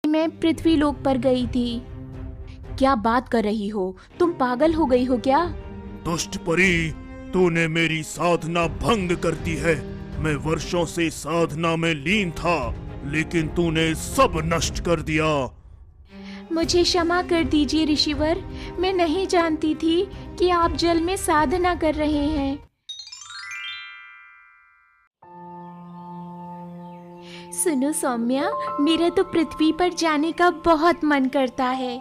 मैं पृथ्वी लोक पर गई थी। क्या बात कर रही हो? तुम पागल हो गई हो क्या? दुष्ट परी, तूने मेरी साधना भंग कर दी है। मैं वर्षों से साधना में लीन था, लेकिन तूने सब नष्ट कर दिया। मुझे क्षमा कर दीजिए ऋषिवर, मैं नहीं जानती थी कि आप जल में साधना कर रहे हैं। सुनो सौम्या, मेरा तो पृथ्वी पर जाने का बहुत मन करता है।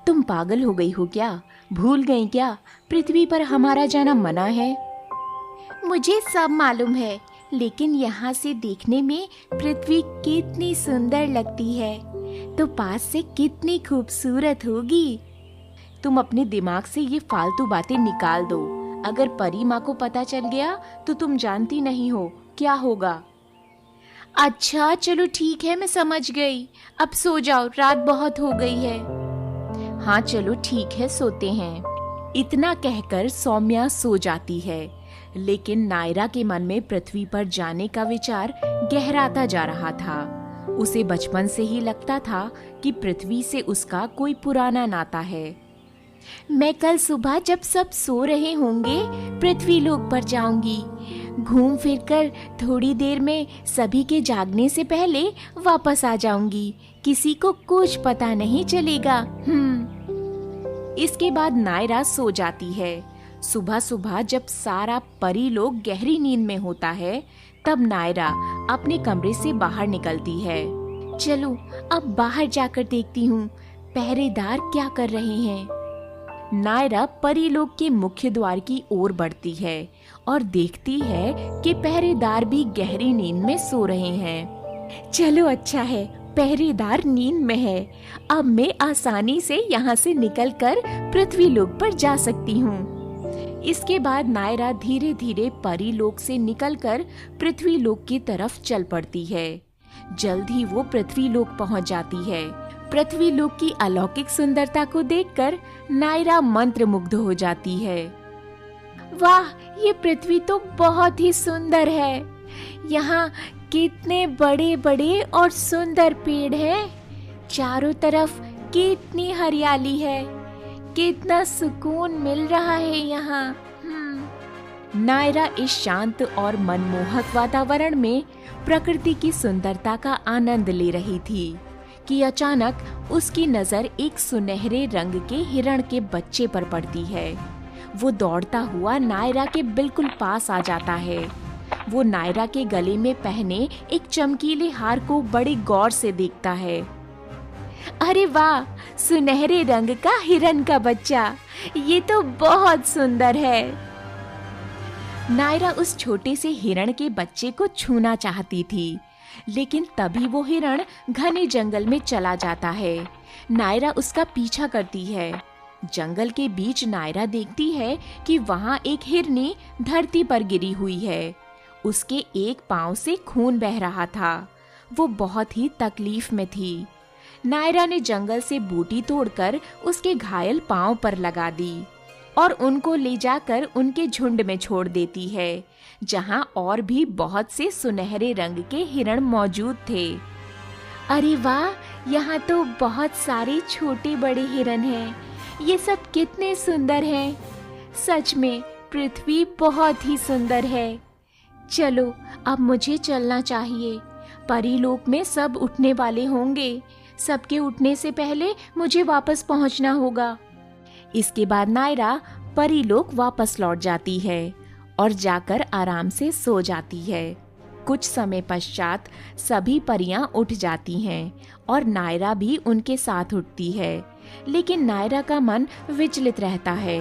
तुम पागल हो गई हो क्या? भूल गई क्या पृथ्वी पर हमारा जाना मना है? मुझे सब मालूम है, लेकिन यहाँ से देखने में पृथ्वी कितनी सुंदर लगती है, तो पास से कितनी खूबसूरत होगी। तुम अपने दिमाग से ये फालतू बातें निकाल दो। अगर परी माँ को पता चल गया तो तुम जानती नहीं हो क्या होगा। अच्छा चलो ठीक है, मैं समझ गई। अब सो जाओ, रात बहुत हो गई है। हाँ चलो ठीक है, सोते हैं। इतना कहकर सौम्या सो जाती है, लेकिन नायरा के मन में पृथ्वी पर जाने का विचार गहराता जा रहा था। उसे बचपन से ही लगता था कि पृथ्वी से उसका कोई पुराना नाता है। मैं कल सुबह जब सब सो रहे होंगे पृथ्वी लोक पर जाऊंगी। घूम फिरकर थोड़ी देर में सभी के जागने से पहले वापस आ जाऊंगी। किसी को कुछ पता नहीं चलेगा। इसके बाद नायरा सो जाती है। सुबह सुबह जब सारा परी लोग गहरी नींद में होता है, तब नायरा अपने कमरे से बाहर निकलती है। चलो अब बाहर जाकर देखती हूँ पहरेदार क्या कर रहे हैं। नायरा परी लोग के मुख्य द्वार की ओर बढ़ती है और देखती है कि पहरेदार भी गहरी नींद में सो रहे हैं। चलो अच्छा है, पहरेदार नींद में है। अब मैं आसानी से यहाँ से निकलकर पृथ्वी लोक पर जा सकती हूँ। इसके बाद नायरा धीरे धीरे परी लोक से निकलकर पृथ्वी लोक की तरफ चल पड़ती है। जल्द ही वो पृथ्वी लोक पहुँच जाती है। पृथ्वी लोक की अलौकिक सुंदरता को देखकर नायरा मंत्रमुग्ध हो जाती है। वाह, ये पृथ्वी तो बहुत ही सुंदर है। यहाँ कितने बड़े बड़े और सुंदर पेड़ हैं। चारों तरफ कितनी हरियाली है। कितना सुकून मिल रहा है यहाँ। नायरा इस शांत और मनमोहक वातावरण में प्रकृति की सुंदरता का आनंद ले रही थी कि अचानक उसकी नजर एक सुनहरे रंग के हिरण के बच्चे पर पड़ती है। वो दौड़ता हुआ नायरा के बिल्कुल पास आ जाता है। वो नायरा के गले में पहने एक चमकीले हार को बड़े गौर से देखता है। अरे वाह, सुनहरे रंग का हिरण का बच्चा, ये तो बहुत सुंदर है। नायरा उस छोटे से हिरण के बच्चे को छूना चाहती थी, लेकिन तभी वो हिरण घने जंगल में चला जाता है। नायरा उसका पीछा करती है। जंगल के बीच नायरा देखती है कि वहाँ एक हिरनी धरती पर गिरी हुई है। उसके एक पांव से खून बह रहा था। वो बहुत ही तकलीफ में थी। नायरा ने जंगल से बूटी तोड़कर उसके घायल पांव पर लगा दी और उनको ले जाकर उनके झुंड में छोड़ देती है, जहां और भी बहुत से सुनहरे रंग के हिरण मौजूद थे। अरे वाह, यहाँ तो बहुत सारे छोटे बड़े हिरण हैं। ये सब कितने सुंदर हैं। सच में पृथ्वी बहुत ही सुंदर है। चलो अब मुझे चलना चाहिए। परीलोक में सब उठने वाले होंगे। सबके उठने से पहले मुझे वापस पहुंचना होगा। इसके बाद नायरा परीलोक वापस लौट जाती है और जाकर आराम से सो जाती है। कुछ समय पश्चात सभी परियां उठ जाती हैं और नायरा भी उनके साथ उठती है, लेकिन नायरा का मन विचलित रहता है।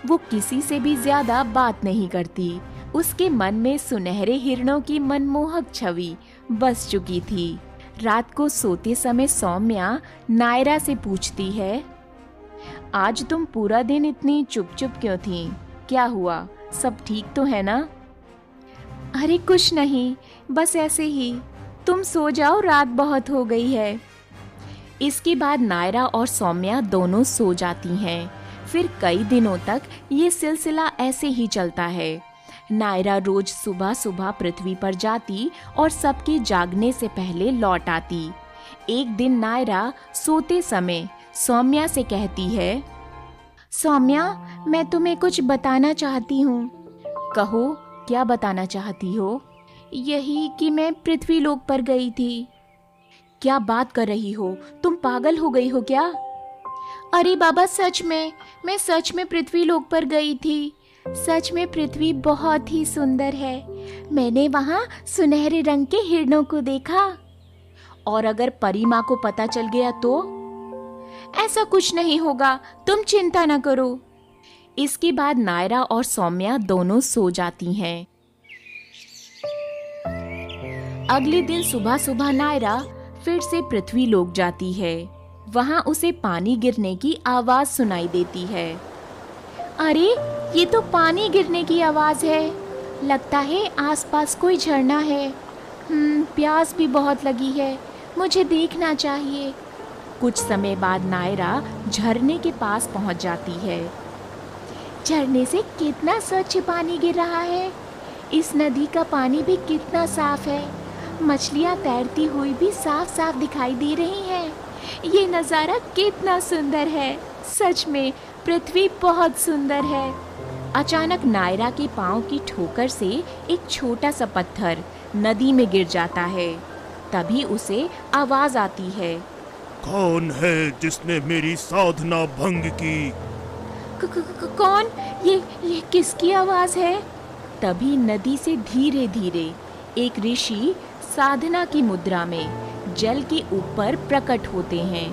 वो किसी से भी ज्यादा बात नहीं करती। उसके मन में सुनहरे हिरणों की मनमोहक छवि बस चुकी थी। रात को सोते समय सौम्या नायरा से पूछती है, आज तुम पूरा दिन इतनी चुप चुप क्यों थी? क्या हुआ? सब ठीक तो है ना? अरे कुछ नहीं, बस ऐसे ही। तुम सो जाओ, रात बहुत हो गई है। इसके बाद नायरा और सौम्या दोनों सो जाती हैं। फिर कई दिनों तक ये सिलसिला ऐसे ही चलता है। नायरा रोज सुबह सुबह पृथ्वी पर जाती और सबके जागने से पहले लौट आती। एक दिन नायरा सोते समय सौम्या से कहती है, सौम्या, मैं तुम्हें कुछ बताना चाहती हूँ। कहो, क्या बताना चाहती हो? यही कि मैं पृथ्वीलोक पर गई थी। क्या बात कर रही हो? तुम पागल हो गई हो क्या? अरे बाबा, सच में, मैं सच में पृथ्वीलोक पर गई थी। सच में पृथ्वी बहुत ही सुंदर है। मैंने वहाँ सुनहरे रंग के हिरणों को देखा। और अगर परी माँ को पता चल गया तो? ऐसा कुछ नहीं होगा, तुम चिंता न करो। इसके बाद नायरा और सौम्या दोनों सो जाती हैं। अगले दिन सुबह सुबह नायरा फिर से पृथ्वीलोक जाती है। वहाँ उसे पानी गिरने की आवाज सुनाई देती है। अरे, ये तो पानी गिरने की आवाज है। लगता है आसपास कोई झरना है। प्यास भी बहुत लगी है, मुझे देखना चाहिए। कुछ समय बाद नायरा झरने के पास पहुंच जाती है। झरने से कितना स्वच्छ पानी गिर रहा है। इस नदी का पानी भी कितना साफ है। मछलियाँ तैरती हुई भी साफ साफ दिखाई दे रही हैं। ये नज़ारा कितना सुंदर है। सच में पृथ्वी बहुत सुंदर है। अचानक नायरा के पाँव की ठोकर से एक छोटा सा पत्थर नदी में गिर जाता है। तभी उसे आवाज आती है, कौन है जिसने मेरी साधना भंग की? कौन? ये किसकी आवाज है? तभी नदी से धीरे धीरे एक ऋषि साधना की मुद्रा में जल के ऊपर प्रकट होते हैं।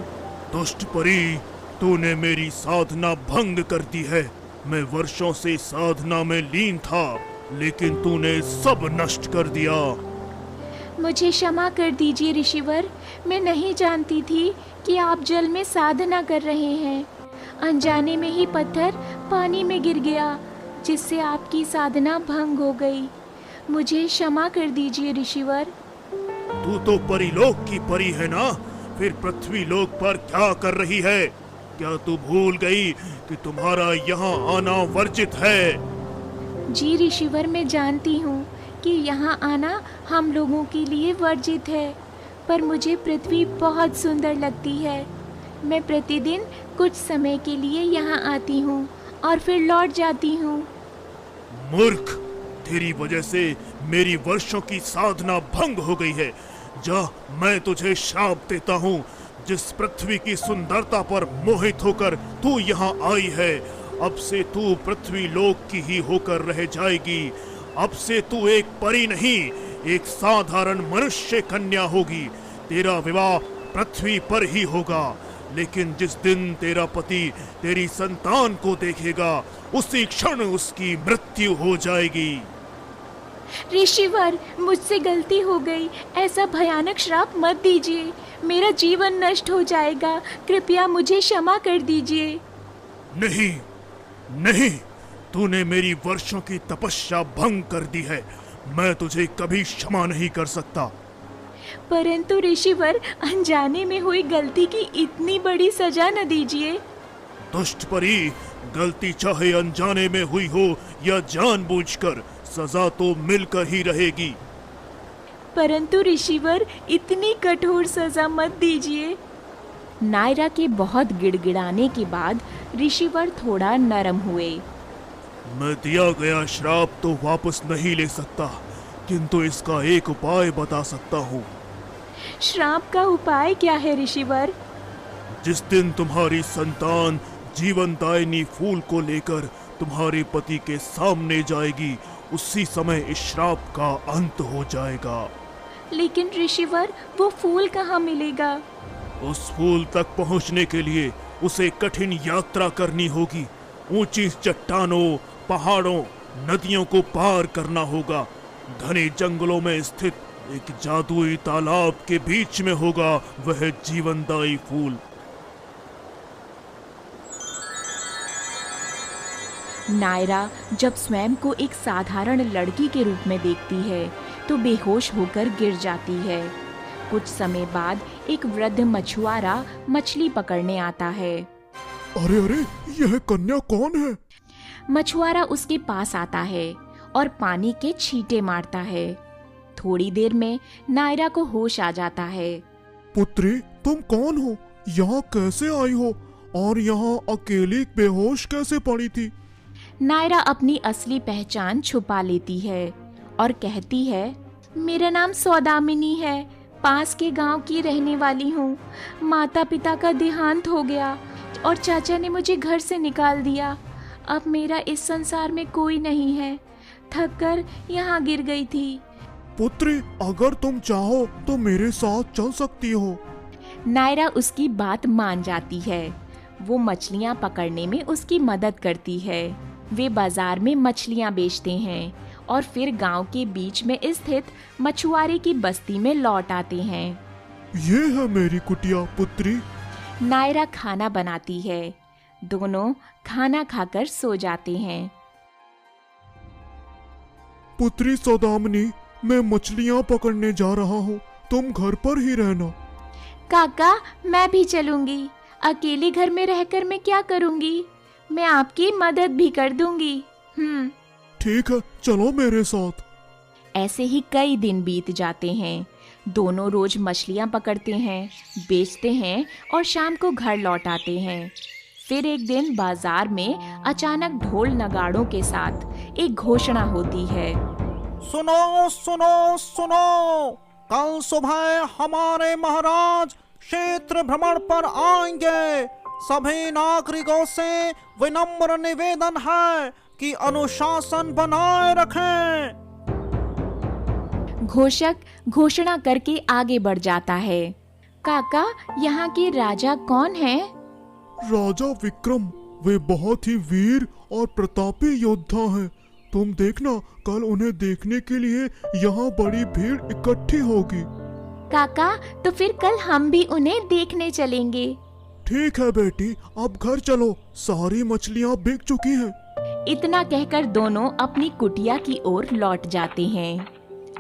दुष्ट परी, तूने मेरी साधना भंग कर दी है। मैं वर्षों से साधना में लीन था, लेकिन तूने सब नष्ट कर दिया। मुझे क्षमा कर दीजिए ऋषिवर, मैं नहीं जानती थी कि आप जल में साधना कर रहे हैं। अनजाने में ही पत्थर पानी में गिर गया, जिससे आपकी साधना भंग हो गई। मुझे क्षमा कर दीजिए ऋषिवर। तू तो परीलोक की परी है ना? फिर पृथ्वी लोक पर क्या कर रही है? क्या तू भूल गई कि तुम्हारा यहाँ आना वर्जित है? जी ऋषिवर, मैं जानती हूँ कि यहाँ आना हम लोगों के लिए वर्जित है, पर मुझे पृथ्वी बहुत सुंदर लगती है। मैं प्रतिदिन कुछ समय के लिए यहाँ आती हूँ और फिर लौट जाती हूँ। मूर्ख, तेरी वजह से मेरी वर्षों की साधना भंग हो गई है। जा, मैं तुझे श्राप देता हूँ। जिस पृथ्वी की सुंदरता पर मोहित होकर तू यहाँ आई है, अब से तू पृथ्वी लोक की ही होकर रह जाएगी। अब से तू एक परी नहीं, एक साधारण मनुष्य कन्या होगी। तेरा विवाह पृथ्वी पर ही होगा, लेकिन जिस दिन तेरा पति तेरी संतान को देखेगा, उसी क्षण उसकी मृत्यु हो जाएगी। ऋषिवर, मुझसे गलती हो गई। ऐसा भयानक श्राप मत दीजिए, मेरा जीवन नष्ट हो जाएगा। कृपया मुझे क्षमा कर दीजिए। नहीं नहीं, तूने मेरी वर्षों की तपस्या भंग कर दी है। मैं तुझे कभी क्षमा नहीं कर सकता। परंतु ऋषिवर, अनजाने में हुई गलती की इतनी बड़ी सजा न दीजिए। दुष्ट परी, गलती चाहे अनजाने में हुई हो या जानबूझकर, सजा तो मिलकर ही रहेगी। परंतु ऋषिवर, इतनी कठोर सजा मत दीजिए। नायरा के बहुत गिड़गिड़ाने के बाद ऋषिवर थोड़ा नरम हुए। मैं दिया गया श्राप तो वापस नहीं ले सकता, किंतु इसका एक उपाय बता सकता हूँ। श्राप का उपाय क्या है ऋषिवर? जिस दिन तुम्हारी संतान जीवनदायिनी फूल को लेकर तुम्हारे पति के सामने जाएगी, उसी समय इस श्राप का अंत हो जाएगा। लेकिन ऋषिवर, वो फूल कहाँ मिलेगा? उस फूल तक पहुंचने के लिए उसे कठिन यात्रा करनी होगी। ऊंची चट्टानों, पहाड़ों, नदियों को पार करना होगा। घने जंगलों में स्थित एक जादुई तालाब के बीच में होगा वह जीवनदायी फूल। नायरा जब स्वयं को एक साधारण लड़की के रूप में देखती है तो बेहोश होकर गिर जाती है। कुछ समय बाद एक वृद्ध मछुआरा मछली पकड़ने आता है। अरे अरे, यह कन्या कौन है? मछुआरा उसके पास आता है और पानी के छींटे मारता है। थोड़ी देर में नायरा को होश आ जाता है। पुत्री, तुम कौन हो? यहाँ कैसे आई हो? और यहाँ अकेली बेहोश कैसे पड़ी थी? नायरा अपनी असली पहचान छुपा लेती है और कहती है, मेरा नाम सौदामिनी है, पास के गांव की रहने वाली हूँ। माता पिता का देहांत हो गया और चाचा ने मुझे घर से निकाल दिया। अब मेरा इस संसार में कोई नहीं है। थक कर यहाँ गिर गई थी। पुत्री, अगर तुम चाहो तो मेरे साथ चल सकती हो। नायरा उसकी बात मान जाती है। वो मछलियाँ पकड़ने में उसकी मदद करती है। वे बाजार में मछलियाँ बेचते हैं और फिर गांव के बीच में स्थित मछुआरे की बस्ती में लौट आते हैं। ये है मेरी कुटिया पुत्री। नायरा खाना बनाती है। दोनों खाना खाकर सो जाते हैं। पुत्री सौदामिनी, मैं मछलियाँ पकड़ने जा रहा हूँ, तुम घर पर ही रहना। काका, मैं भी चलूंगी। अकेले घर में रहकर मैं क्या करूंगी? मैं आपकी मदद भी कर दूंगी। ठीक है, चलो मेरे साथ। ऐसे ही कई दिन बीत जाते हैं। दोनों रोज मछलियाँ पकड़ते हैं, बेचते हैं और शाम को घर लौट आते हैं। फिर एक दिन बाजार में अचानक ढोल नगाड़ों के साथ एक घोषणा होती है। सुनो सुनो सुनो, कल सुबह हमारे महाराज क्षेत्र भ्रमण पर आएंगे। सभी नागरिकों से विनम्र निवेदन है कि अनुशासन बनाए रखें। घोषक घोषणा करके आगे बढ़ जाता है। काका, यहाँ के राजा कौन हैं? राजा विक्रम, वे बहुत ही वीर और प्रतापी योद्धा हैं। तुम देखना, कल उन्हें देखने के लिए यहाँ बड़ी भीड़ इकट्ठी होगी। काका, तो फिर कल हम भी उन्हें देखने चलेंगे। ठीक है बेटी, अब घर चलो, सारी मछलियाँ बिक चुकी हैं। इतना कहकर दोनों अपनी कुटिया की ओर लौट जाते हैं।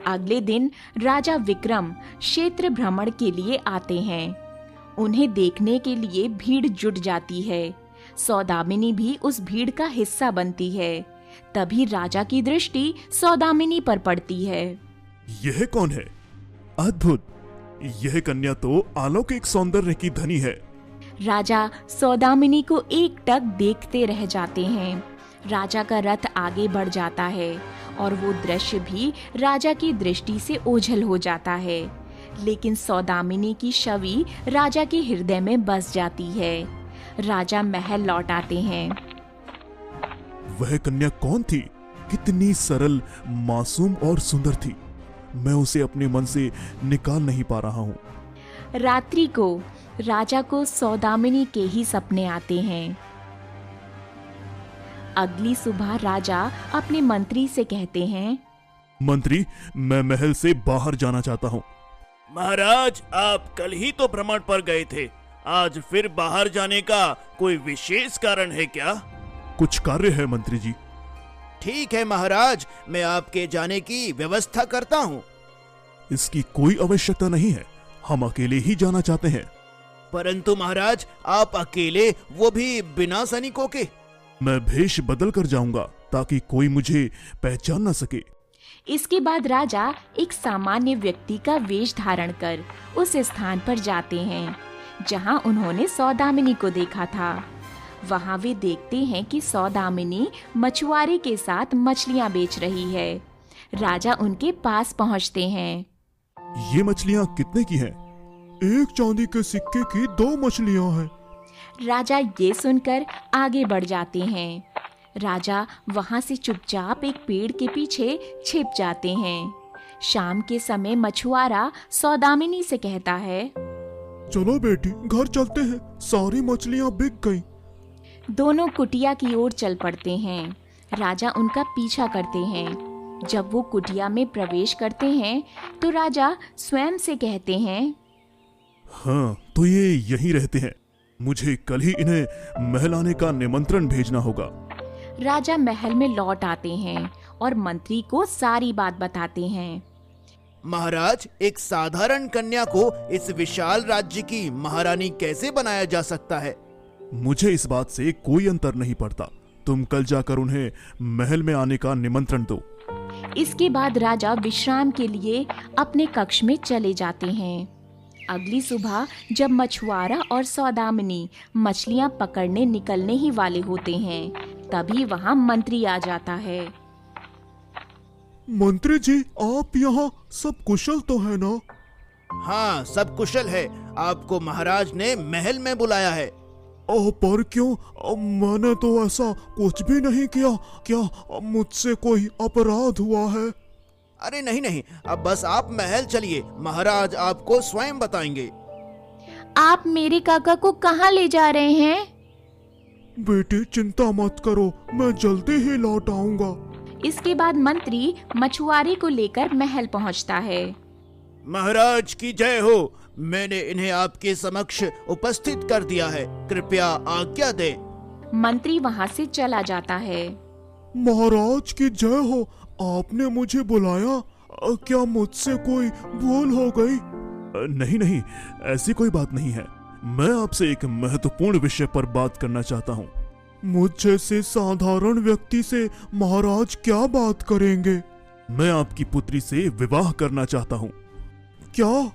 अगले दिन राजा विक्रम क्षेत्र भ्रमण के लिए आते हैं। उन्हें देखने के लिए भीड़ जुट जाती है। सौदामिनी भी उस भीड़ का हिस्सा बनती है। तभी राजा की दृष्टि सौदामिनी पर पड़ती है। यह कौन है? अद्भुत! यह कन्या तो अलौकिक सौंदर्य की धनी है। राजा सौदामिनी को एकटक देखते रह जाते हैं। राजा का रथ आगे बढ़ जाता है और वो दृश्य भी राजा की दृष्टि से ओझल हो जाता है। लेकिन सौदामिनी की छवि राजा के हृदय में बस जाती है। राजा महल लौट आते हैं। वह कन्या कौन थी? कितनी सरल, मासूम और सुंदर थी। मैं उसे अपने मन से निकाल नहीं पा रहा हूँ। रात्रि को राजा को सौदामिनी के ही सपने आते हैं। अगली सुबह राजा अपने मंत्री से कहते हैं, मंत्री, मैं महल से बाहर जाना चाहता हूँ। महाराज, आप कल ही तो भ्रमण पर गए थे, आज फिर बाहर जाने का कोई विशेष कारण है क्या? कुछ कार्य है मंत्री जी। ठीक है महाराज, मैं आपके जाने की व्यवस्था करता हूँ। इसकी कोई आवश्यकता नहीं है, हम अकेले ही जाना चाहते हैं। परंतु महाराज, आप अकेले, वो भी बिना सैनिकों के? मैं भेष बदल कर जाऊंगा ताकि कोई मुझे पहचान न सके। इसके बाद राजा एक सामान्य व्यक्ति का वेश धारण कर उस स्थान पर जाते हैं जहां उन्होंने सौदामिनी को देखा था। वहां वे देखते हैं कि सौदामिनी मछुआरे के साथ मछलियां बेच रही है। राजा उनके पास पहुंचते हैं। ये मछलियां कितने की हैं? एक चांदी के सिक्के की 2 मछलियां हैं। राजा ये सुनकर आगे बढ़ जाते हैं। राजा वहां से चुपचाप एक पेड़ के पीछे छिप जाते हैं। शाम के समय मछुआरा सौदामिनी से कहता है, चलो बेटी, घर चलते हैं, सारी मछलियां बिक गईं। दोनों कुटिया की ओर चल पड़ते हैं। राजा उनका पीछा करते हैं। जब वो कुटिया में प्रवेश करते हैं तो राजा स्वयं से कहते हैं, हाँ, तो ये यहीं रहते हैं। मुझे कल ही इन्हें महल आने का निमंत्रण भेजना होगा। राजा महल में लौट आते हैं और मंत्री को सारी बात बताते हैं। महाराज, एक साधारण कन्या को इस विशाल राज्य की महारानी कैसे बनाया जा सकता है? मुझे इस बात से कोई अंतर नहीं पड़ता। तुम कल जाकर उन्हें महल में आने का निमंत्रण दो। इसके बाद राजा विश्राम के लिए अपने कक्ष में चले जाते हैं। अगली सुबह जब मछुआरा और सौदामिनी मछलियां पकड़ने निकलने ही वाले होते हैं, तभी वहां मंत्री आ जाता है। मंत्री जी, आप यहाँ सब कुशल तो है ना? हाँ, सब कुशल है। आपको महाराज ने महल में बुलाया है। पर क्यों? मैंने तो ऐसा कुछ भी नहीं किया। क्या मुझसे कोई अपराध हुआ है? अरे नहीं नहीं, अब बस आप महल चलिए, महाराज आपको स्वयं बताएंगे। आप मेरे काका को कहाँ ले जा रहे हैं? बेटी चिंता मत करो, मैं जल्दी ही लौट आऊंगा। इसके बाद मंत्री मछुआरे को लेकर महल पहुंचता है। महाराज की जय हो। मैंने इन्हें आपके समक्ष उपस्थित कर दिया है, कृपया आज्ञा दें। मंत्री वहां से चला जाता है। महाराज की जय हो, आपने मुझे बुलाया। क्या मुझसे कोई भूल हो गई? नहीं नहीं, ऐसी कोई बात नहीं है। मैं आपसे एक महत्वपूर्ण विषय पर बात करना चाहता हूँ। मुझ जैसे साधारण व्यक्ति से महाराज क्या बात करेंगे? मैं आपकी पुत्री से विवाह करना चाहता हूँ। क्या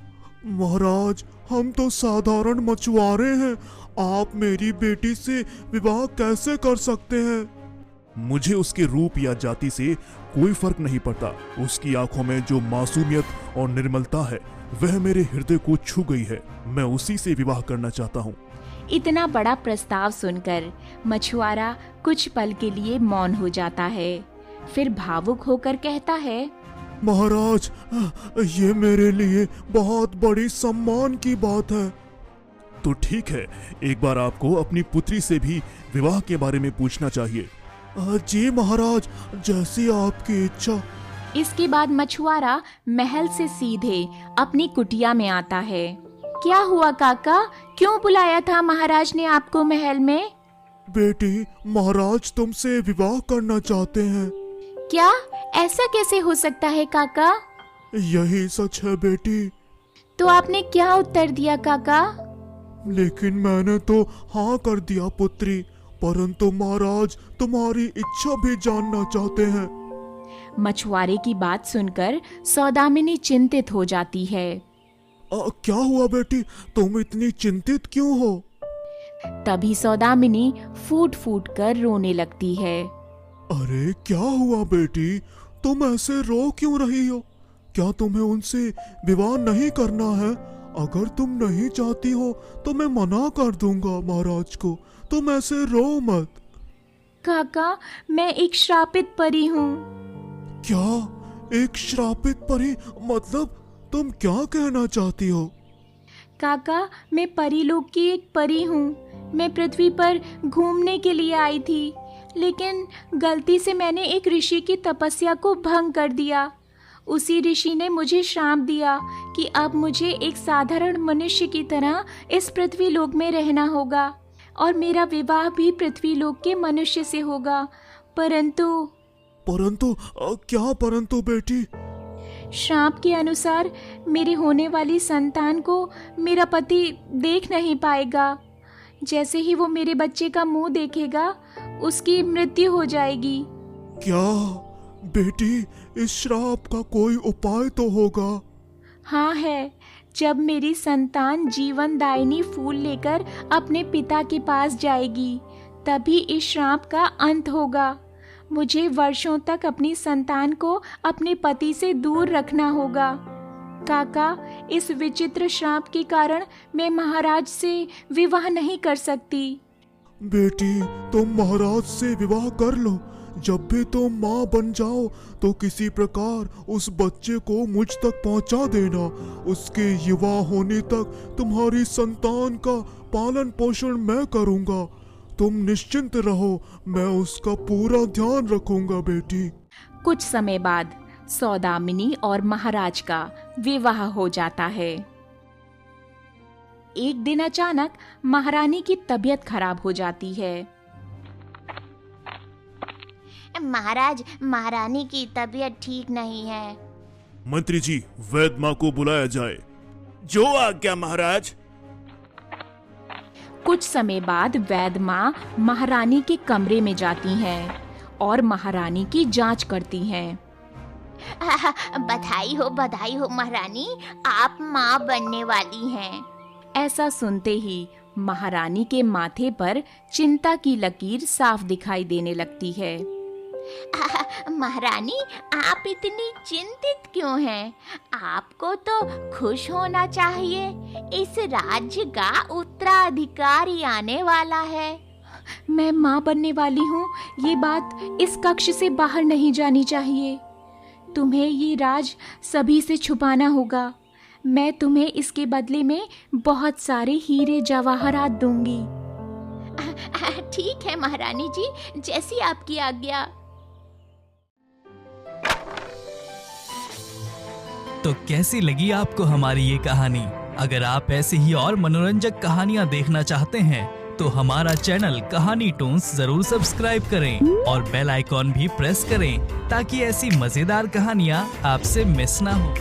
महाराज, हम तो साधारण मछुआरे हैं, आप मेरी बेटी से विवाह कैसे कर सकते हैं? मुझे उसके रूप या जाति से कोई फर्क नहीं पड़ता। उसकी आंखों में जो मासूमियत और निर्मलता है वह मेरे हृदय को छू गई है। मैं उसी से विवाह करना चाहता हूँ। इतना बड़ा प्रस्ताव सुनकर मछुआरा कुछ पल के लिए मौन हो जाता है, फिर भावुक होकर कहता है, महाराज, ये मेरे लिए बहुत बड़ी सम्मान की बात है। तो ठीक है, एक बार आपको अपनी पुत्री से भी विवाह के बारे में पूछना चाहिए। जी महाराज, जैसी आपकी इच्छा। इसके बाद मछुआरा महल से सीधे अपनी कुटिया में आता है। क्या हुआ काका, क्यों बुलाया था महाराज ने आपको महल में? बेटी, महाराज तुमसे विवाह करना चाहते हैं। क्या? ऐसा कैसे हो सकता है काका? यही सच है बेटी। तो आपने क्या उत्तर दिया काका? लेकिन मैंने तो हाँ कर दिया पुत्री, परंतु महाराज तुम्हारी इच्छा भी जानना चाहते हैं। मछुआरे की बात सुनकर सौदामिनी चिंतित हो जाती है। क्या हुआ बेटी, तुम इतनी चिंतित क्यों हो? तभी सौदामिनी फूट फूट कर रोने लगती है। अरे क्या हुआ बेटी, तुम ऐसे रो क्यों रही हो? क्या तुम्हें उनसे विवाह नहीं करना है? अगर तुम नहीं चाहती हो तो मैं मना कर दूंगा महाराज को। तुम ऐसे रो मत। काका, मैं एक श्रापित परी हूँ। क्या? एक श्रापित परी? मतलब तुम क्या कहना चाहती हो? काका, मैं परीलोक की एक परी हूँ। मैं पृथ्वी पर घूमने के लिए आई थी, लेकिन गलती से मैंने एक ऋषि की तपस्या को भंग कर दिया। उसी ऋषि ने मुझे श्राप दिया कि अब मुझे एक साधारण मनुष्य की तरह इस पृथ्वी लोक में रहना होगा और मेरा विवाह भी पृथ्वी लोक के मनुष्य से होगा। परंतु क्या परंतु बेटी? श्राप के अनुसार मेरे होने वाली संतान को मेरा पति देख नहीं पाएगा। जैसे ही वो मेरे बच्चे का मुंह देखेगा, उसकी मृत्यु हो जाएगी। क्या बेटी, इस श्राप का कोई उपाय तो होगा? हाँ है। जब मेरी संतान जीवन दायिनी फूल लेकर अपने पिता के पास जाएगी, तभी इस श्राप का अंत होगा। मुझे वर्षों तक अपनी संतान को अपने पति से दूर रखना होगा। काका, इस विचित्र श्राप के कारण मैं महाराज से विवाह नहीं कर सकती। बेटी, तुम महाराज से विवाह कर लो। जब भी तुम माँ बन जाओ तो किसी प्रकार उस बच्चे को मुझ तक पहुँचा देना। उसके युवा होने तक तुम्हारी संतान का पालन पोषण मैं करूँगा। तुम निश्चिंत रहो, मैं उसका पूरा ध्यान रखूंगा बेटी। कुछ समय बाद सौदामिनी और महाराज का विवाह हो जाता है। एक दिन अचानक महारानी की तबीयत खराब हो जाती है। महाराज, महारानी की तबीयत ठीक नहीं है। मंत्री जी, वैद्य माँ को बुलाया जाए। जो आज्ञा महाराज। कुछ समय बाद वैद्य माँ महारानी के कमरे में जाती हैं और महारानी की जांच करती हैं। बधाई हो महारानी, आप माँ बनने वाली हैं। ऐसा सुनते ही महारानी के माथे पर चिंता की लकीर साफ दिखाई देने लगती है। महारानी, आप इतनी चिंतित क्यों हैं? आपको तो खुश होना चाहिए, इस राज्य का उत्तराधिकारी आने वाला है। मैं माँ बनने वाली हूँ, ये बात इस कक्ष से बाहर नहीं जानी चाहिए। तुम्हें ये राज सभी से छुपाना होगा। मैं तुम्हें इसके बदले में बहुत सारे हीरे जवाहरात दूंगी। ठीक है महारानी जी, जैसी आपकी आज्ञा। तो कैसी लगी आपको हमारी ये कहानी? अगर आप ऐसी ही और मनोरंजक कहानियाँ देखना चाहते हैं तो हमारा चैनल कहानी टोन्स जरूर सब्सक्राइब करें और बेल आइकॉन भी प्रेस करें ताकि ऐसी मजेदार कहानियाँ आपसे मिस ना हो।